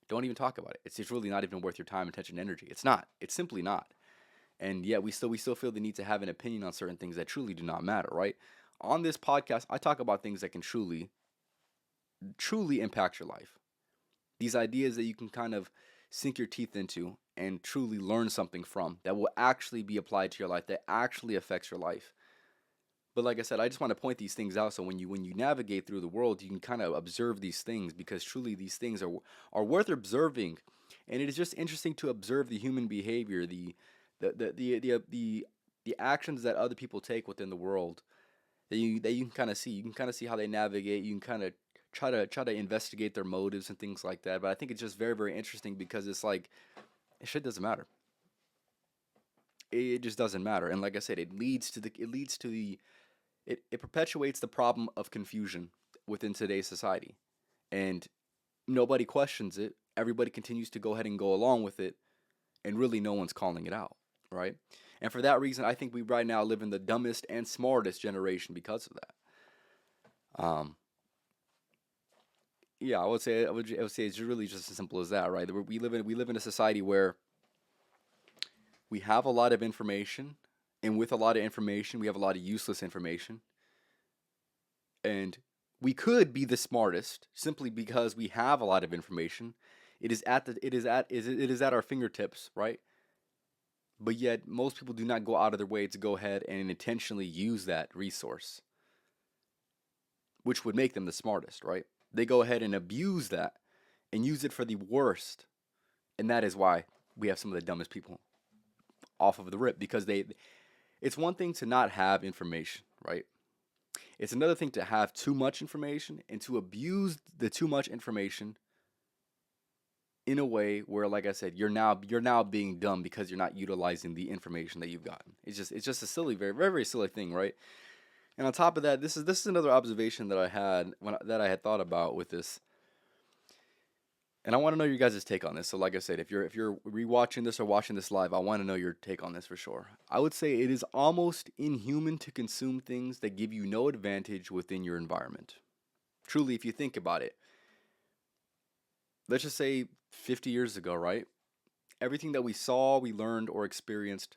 Don't even talk about it. It's just really not even worth your time, attention, and energy. It's not. It's simply not. And yet we still feel the need to have an opinion on certain things that truly do not matter, right? On this podcast, I talk about things that can truly impact your life. These ideas that you can kind of sink your teeth into and truly learn something from that will actually be applied to your life, that actually affects your life. But like I said, I just want to point these things out so when you navigate through the world, you can kind of observe these things because truly these things are worth observing. And it is just interesting to observe the human behavior, the actions that other people take within the world that you can kind of see. You can kind of see how they navigate. You can kind of try to investigate their motives and things like that. But I think it's just very very interesting because it's like shit doesn't matter. It just doesn't matter. And like I said, it perpetuates the problem of confusion within today's society. And nobody questions it. Everybody continues to go ahead and go along with it, and really no one's calling it out, right? And for that reason, I think we right now live in the dumbest and smartest generation because of that. Yeah, I would say it's really just as simple as that, right? We live in a society where we have a lot of information, and with a lot of information, we have a lot of useless information, and we could be the smartest simply because we have a lot of information. It is at our fingertips, right? But yet most people do not go out of their way to go ahead and intentionally use that resource, which would make them the smartest, right? They go ahead and abuse that and use it for the worst. And that is why we have some of the dumbest people off of the rip because it's one thing to not have information, right? It's another thing to have too much information and to abuse the too much information in a way where, like I said, you're now being dumb because you're not utilizing the information that you've gotten. It's just a silly, very very very silly thing, right? And on top of that, this is another observation that I had that I had thought about with this, and I want to know your guys' take on this. So, like I said, if you're rewatching this or watching this live, I want to know your take on this for sure. I would say it is almost inhuman to consume things that give you no advantage within your environment. Truly, if you think about it, let's just say 50 years ago, right? Everything that we saw, we learned, or experienced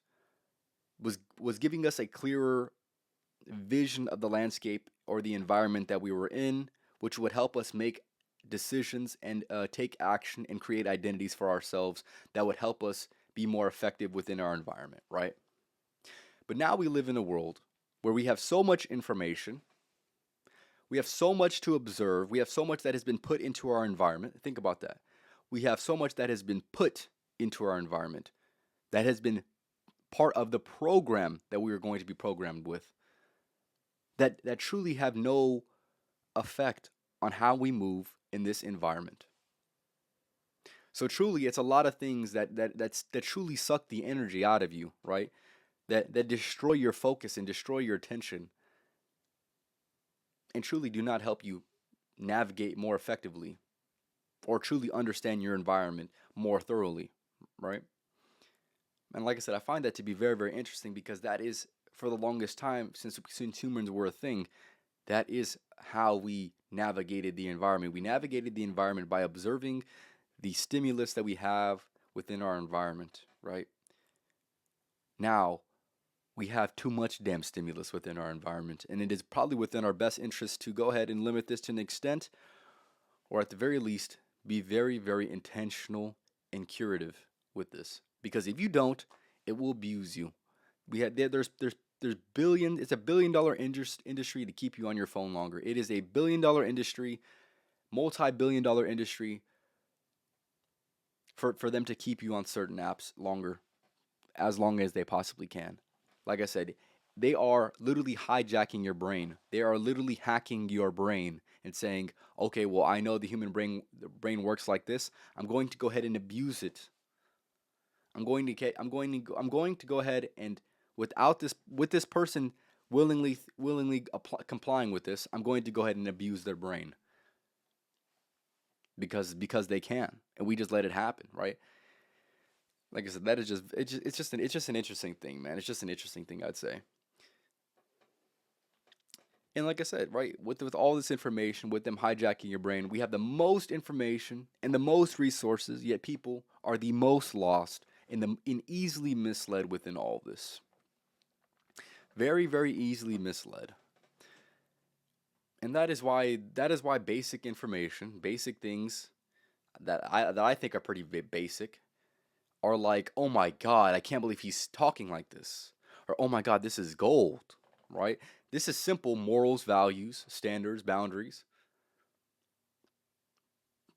was giving us a clearer vision of the landscape or the environment that we were in, which would help us make decisions and take action and create identities for ourselves that would help us be more effective within our environment, right? But now we live in a world where we have so much information, we have so much to observe, we have so much that has been put into our environment. Think about that. We have so much that has been put into our environment that has been part of the program that we are going to be programmed with that truly have no effect on how we move in this environment. So truly, it's a lot of things that truly suck the energy out of you, right? That destroy your focus and destroy your attention, and truly do not help you navigate more effectively or truly understand your environment more thoroughly, right? And like I said, I find that to be very very interesting because that is for the longest time since humans were a thing, that is how we navigated the environment. We navigated the environment by observing the stimulus that we have within our environment, right? Now, we have too much damn stimulus within our environment, and it is probably within our best interest to go ahead and limit this to an extent, or at the very least, be very, very intentional and curative with this. Because if you don't, it will abuse you. There's billion. It's a $1 billion industry to keep you on your phone longer. It is a $1 billion industry, multi-billion-dollar industry for them to keep you on certain apps longer, as long as they possibly can. Like I said, they are literally hijacking your brain. They are literally hacking your brain and saying, "Okay, well, I know the brain works like this. I'm going to go ahead and abuse it. I'm going to go ahead and with this person willingly complying with this, I'm going to go ahead and abuse their brain because they can, and we just let it happen, right? Like I said, that is it's just an interesting thing, man. It's just an interesting thing, I'd say. And like I said, right, with all this information, with them hijacking your brain, we have the most information and the most resources, yet people are the most lost and easily misled within all of this. Very, very easily misled. And that is why basic information, basic things that I think are pretty basic are like, "Oh my god, I can't believe he's talking like this." Or, "Oh my god, this is gold." Right? This is simple morals, values, standards, boundaries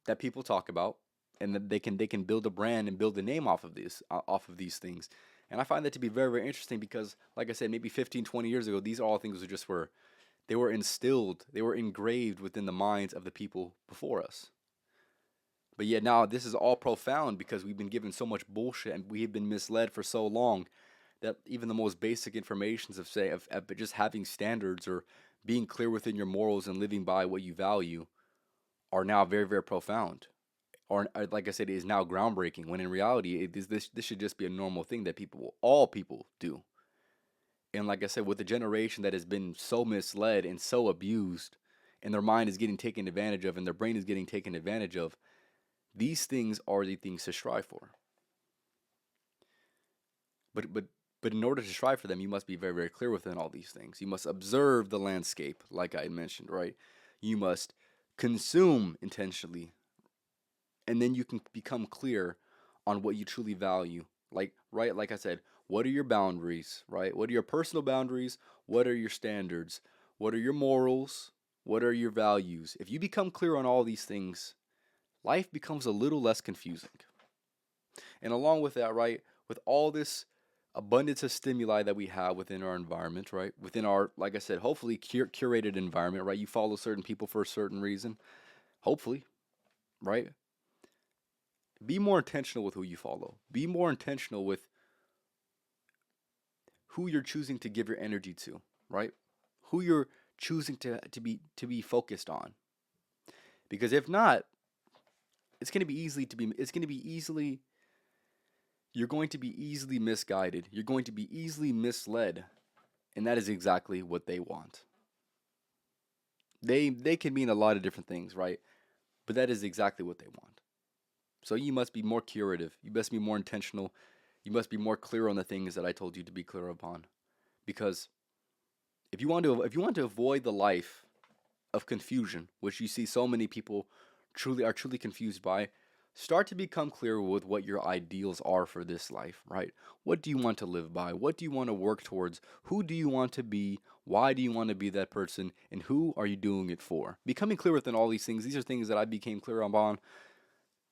that people talk about, and that they can build a brand and build a name off of these things. And I find that to be very, very interesting because, like I said, maybe 15, 20 years ago, these all things were they were instilled, they were engraved within the minds of the people before us. But yet now this is all profound because we've been given so much bullshit and we have been misled for so long that even the most basic informations of say of just having standards or being clear within your morals and living by what you value are now very, very profound. Or like I said, is now groundbreaking. When in reality, this should just be a normal thing that all people do. And like I said, with a generation that has been so misled and so abused, and their mind is getting taken advantage of, and their brain is getting taken advantage of, these things are the things to strive for. But but but in order to strive for them, you must be very, very clear within all these things. You must observe the landscape, like I had mentioned, right? You must consume intentionally, and then you can become clear on what you truly value. Like, right, like I said, what are your boundaries, right? What are your personal boundaries? What are your standards? What are your morals? What are your values? If you become clear on all these things, life becomes a little less confusing. And along with that, right, with all this abundance of stimuli that we have within our environment, right, within our, like I said, hopefully curated environment, right, you follow certain people for a certain reason, hopefully, right? Be more intentional with who you follow. Be more intentional with who you're choosing to give your energy to, right? Who you're choosing to be focused on. Because if not, it's going to be easily you're going to be easily misguided. You're going to be easily misled, and that is exactly what they want. They can mean a lot of different things, right? But that is exactly what they want. So you must be more curative. You must be more intentional. You must be more clear on the things that I told you to be clear upon. Because if you want to avoid the life of confusion, which you see so many people truly confused by, start to become clear with what your ideals are for this life, right? What do you want to live by? What do you want to work towards? Who do you want to be? Why do you want to be that person? And who are you doing it for? Becoming clear within all these are things that I became clear on.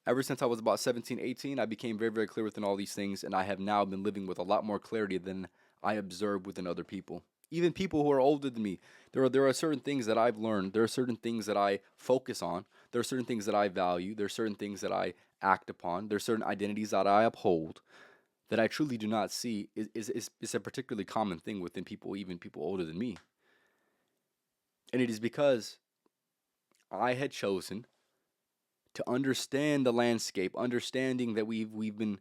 Ever since I was about 17, 18, I became very, very clear within all these things, and I have now been living with a lot more clarity than I observe within other people. Even people who are older than me, there are certain things that I've learned. There are certain things that I focus on. There are certain things that I value. There are certain things that I act upon. There are certain identities that I uphold that I truly do not see is a particularly common thing within people, even people older than me. And it is because I had chosen to understand the landscape, understanding that we've been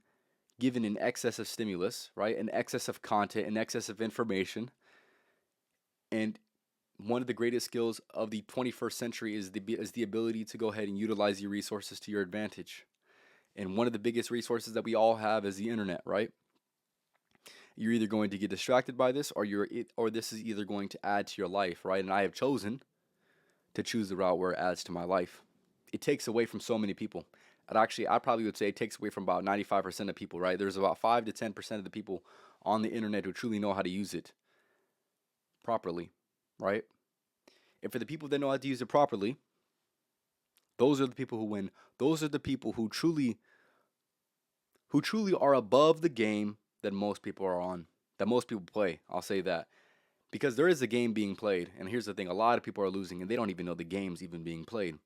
given an excess of stimulus, right? An excess of content, an excess of information. And one of the greatest skills of the 21st century is the ability to go ahead and utilize your resources to your advantage. And one of the biggest resources that we all have is the internet, right? You're either going to get distracted by this or this is either going to add to your life, right? And I have chosen to choose the route where it adds to my life. It takes away from so many people. And actually, I probably would say it takes away from about 95% of people, right? There's about 5 to 10% of the people on the internet who truly know how to use it properly, right? And for the people that know how to use it properly, those are the people who win. Those are the people who truly are above the game that most people are on, that most people play. I'll say that. Because there is a game being played, and here's the thing, a lot of people are losing and they don't even know the game's even being played.